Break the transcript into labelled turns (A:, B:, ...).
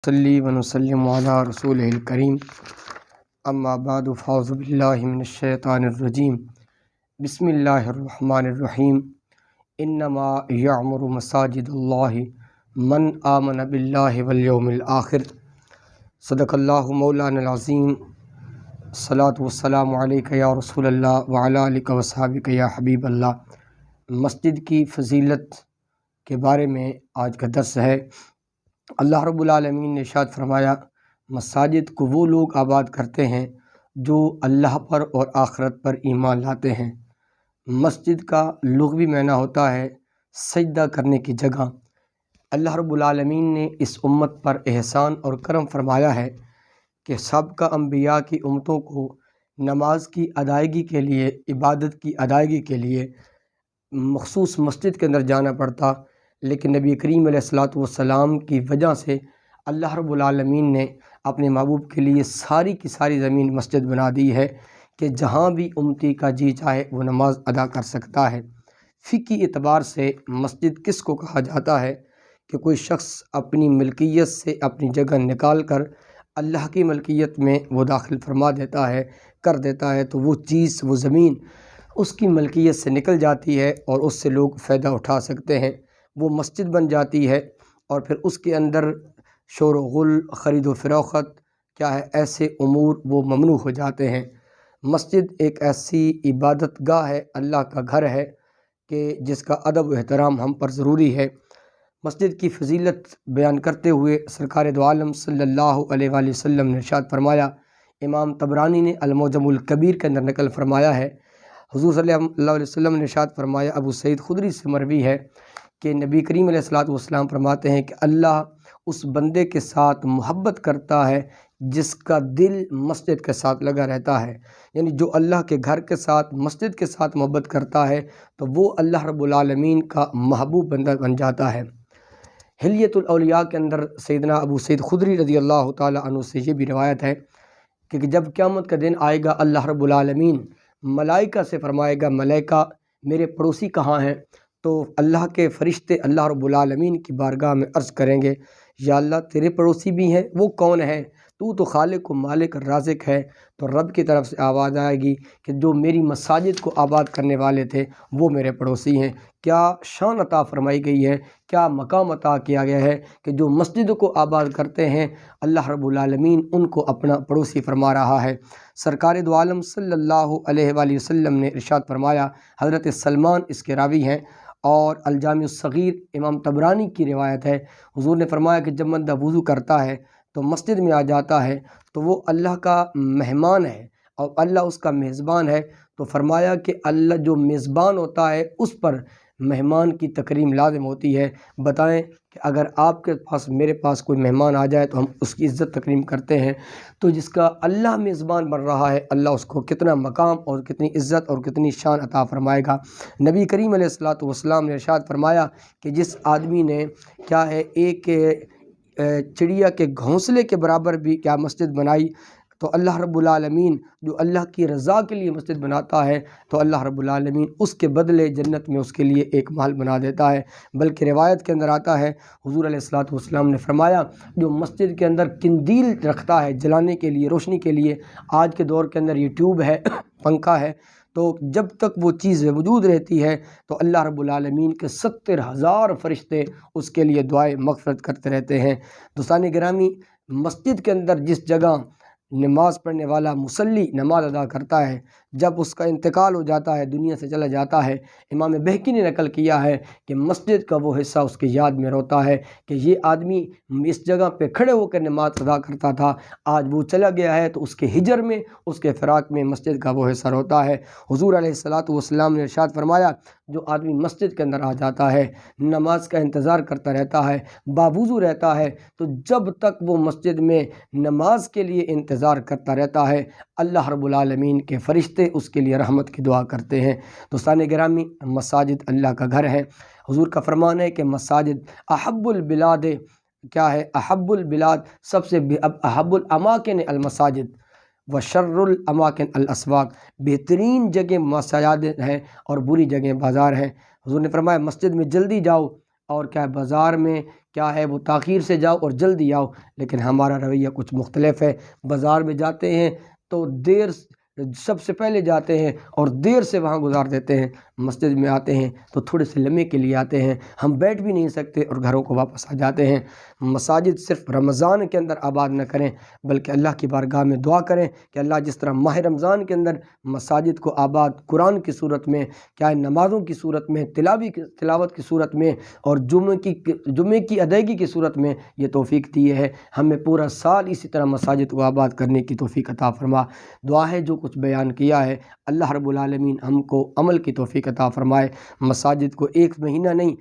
A: صلی و نسلم علی رسول الکریم اما بعد فاعوذ باللہ من الشیطان الرجیم بسم اللہ الرحمن الرحیم انما یعمر مساجد اللہ من آمن باللہ والیوم الآخر صدق اللہ مولانا العظیم الصلاۃ والسلام علیک یا رسول اللہ وعلی آلک وصحبک یا حبیب اللہ۔ مسجد کی فضیلت کے بارے میں آج کا درس ہے۔ اللہ رب العالمین نے ارشاد فرمایا، مساجد کو وہ لوگ آباد کرتے ہیں جو اللہ پر اور آخرت پر ایمان لاتے ہیں۔ مسجد کا لغوی معنی ہوتا ہے سجدہ کرنے کی جگہ۔ اللہ رب العالمین نے اس امت پر احسان اور کرم فرمایا ہے کہ سابقہ انبیاء کی امتوں کو نماز کی ادائیگی کے لیے، عبادت کی ادائیگی کے لیے مخصوص مسجد کے اندر جانا پڑتا، لیکن نبی کریم علیہ الصلوۃ والسلام کی وجہ سے اللہ رب العالمین نے اپنے محبوب کے لیے ساری کی ساری زمین مسجد بنا دی ہے کہ جہاں بھی امتی کا جی چاہے وہ نماز ادا کر سکتا ہے۔ فقہی اعتبار سے مسجد کس کو کہا جاتا ہے کہ کوئی شخص اپنی ملکیت سے اپنی جگہ نکال کر اللہ کی ملکیت میں وہ داخل فرما دیتا ہے، کر دیتا ہے، تو وہ چیز، وہ زمین اس کی ملکیت سے نکل جاتی ہے اور اس سے لوگ فائدہ اٹھا سکتے ہیں، وہ مسجد بن جاتی ہے، اور پھر اس کے اندر شور و غل، خرید و فروخت کیا ہے، ایسے امور وہ ممنوع ہو جاتے ہیں۔ مسجد ایک ایسی عبادت گاہ ہے، اللہ کا گھر ہے کہ جس کا ادب و احترام ہم پر ضروری ہے۔ مسجد کی فضیلت بیان کرتے ہوئے سرکار دو عالم صلی اللہ علیہ وآلہ وسلم نے ارشاد فرمایا، امام طبرانی نے المعجم الکبیر کے اندر نقل فرمایا ہے، حضور صلی اللہ علیہ وسلم نے ارشاد فرمایا، ابو سعید خدری سے مروی ہے کہ نبی کریم علیہ الصلوۃ والسلام فرماتے ہیں کہ اللہ اس بندے کے ساتھ محبت کرتا ہے جس کا دل مسجد کے ساتھ لگا رہتا ہے، یعنی جو اللہ کے گھر کے ساتھ، مسجد کے ساتھ محبت کرتا ہے تو وہ اللہ رب العالمین کا محبوب بندہ بن جاتا ہے۔ حلیۃ الاولیاء کے اندر سیدنا ابو سعید خدری رضی اللہ تعالیٰ عنہ سے یہ بھی روایت ہے کہ جب قیامت کا دن آئے گا، اللہ رب العالمین ملائکہ سے فرمائے گا، ملائکہ میرے پڑوسی کہاں ہیں؟ تو اللہ کے فرشتے اللہ رب العالمین کی بارگاہ میں عرض کریں گے، یا اللہ تیرے پڑوسی بھی ہیں، وہ کون ہیں؟ تو خالق و مالک رازق ہے۔ تو رب کی طرف سے آواز آئے گی کہ جو میری مساجد کو آباد کرنے والے تھے وہ میرے پڑوسی ہیں۔ کیا شان عطا فرمائی گئی ہے، کیا مقام عطا کیا گیا ہے کہ جو مسجد کو آباد کرتے ہیں اللہ رب العالمین ان کو اپنا پڑوسی فرما رہا ہے۔ سرکار دو عالم صلی اللہ علیہ وآلہ وسلم نے ارشاد فرمایا، حضرت سلمان اس کے راوی ہیں اور الجامع الصغیر امام طبرانی کی روایت ہے، حضور نے فرمایا کہ جب بندہ وضو کرتا ہے تو مسجد میں آ جاتا ہے تو وہ اللہ کا مہمان ہے اور اللہ اس کا میزبان ہے، تو فرمایا کہ اللہ جو میزبان ہوتا ہے اس پر مہمان کی تکریم لازم ہوتی ہے۔ بتائیں کہ اگر آپ کے پاس، میرے پاس کوئی مہمان آ جائے تو ہم اس کی عزت تکریم کرتے ہیں، تو جس کا اللہ میزبان بن رہا ہے اللہ اس کو کتنا مقام اور کتنی عزت اور کتنی شان عطا فرمائے گا۔ نبی کریم علیہ الصلوۃ والسلام نے ارشاد فرمایا کہ جس آدمی نے کیا ہے ایک چڑیا کے گھونسلے کے برابر بھی کیا مسجد بنائی، تو اللہ رب العالمین جو اللہ کی رضا کے لیے مسجد بناتا ہے تو اللہ رب العالمین اس کے بدلے جنت میں اس کے لیے ایک محل بنا دیتا ہے۔ بلکہ روایت کے اندر آتا ہے، حضور علیہ الصلوۃ والسلام نے فرمایا، جو مسجد کے اندر قندیل رکھتا ہے جلانے کے لیے، روشنی کے لیے، آج کے دور کے اندر یہ ٹیوب ہے، پنکھا ہے، تو جب تک وہ چیز موجود رہتی ہے تو اللہ رب العالمین کے 70,000 فرشتے اس کے لیے دعائے مغفرت کرتے رہتے ہیں۔ دوستان گرامی، مسجد کے اندر جس جگہ نماز پڑھنے والا مصلی نماز ادا کرتا ہے، جب اس کا انتقال ہو جاتا ہے، دنیا سے چلا جاتا ہے، امام بہقی نے نقل کیا ہے کہ مسجد کا وہ حصہ اس کی یاد میں روتا ہے کہ یہ آدمی اس جگہ پہ کھڑے ہو کر نماز ادا کرتا تھا، آج وہ چلا گیا ہے، تو اس کے ہجر میں، اس کے فراق میں مسجد کا وہ حصہ روتا ہے۔ حضور علیہ الصلوۃ والسلام نے ارشاد فرمایا، جو آدمی مسجد کے اندر آ جاتا ہے، نماز کا انتظار کرتا رہتا ہے، باوضو رہتا ہے، تو جب تک وہ مسجد میں نماز کے لیے انتظار کرتا رہتا ہے اللہ رب العالمین کے فرشتے اس کے لیے رحمت کی دعا کرتے ہیں۔ دوستان گرامی، مساجد اللہ کا گھر ہے۔ حضور کا فرمان ہے کہ مساجد احب البلاد، کیا ہے، احب البلاد، سب سے احب الاماکن المساجد وشر الاماکن الاسواق، بہترین جگہ مساجد ہیں اور بری جگہ بازار ہیں۔ حضور نے فرمایا مسجد میں جلدی جاؤ اور کیا بازار میں کیا ہے وہ تاخیر سے جاؤ اور جلدی آؤ، لیکن ہمارا رویہ کچھ مختلف ہے۔ بازار میں جاتے ہیں تو سب سے پہلے جاتے ہیں اور دیر سے وہاں گزار دیتے ہیں، مسجد میں آتے ہیں تو تھوڑے سے لمحے کے لیے آتے ہیں، ہم بیٹھ بھی نہیں سکتے اور گھروں کو واپس آ جاتے ہیں۔ مساجد صرف رمضان کے اندر آباد نہ کریں، بلکہ اللہ کی بارگاہ میں دعا کریں کہ اللہ جس طرح ماہ رمضان کے اندر مساجد کو آباد قرآن کی صورت میں، کیا نمازوں کی صورت میں، تلاوت کی صورت میں اور جمعے کی ادائیگی کی صورت میں یہ توفیق دی ہے، ہمیں پورا سال اسی طرح مساجد کو آباد کرنے کی توفیق عطا فرما۔ دعا ہے جو کچھ بیان کیا ہے اللہ رب العالمین ہم کو عمل کی توفیق عطا فرمائے۔ مساجد کو ایک مہینہ نہیں،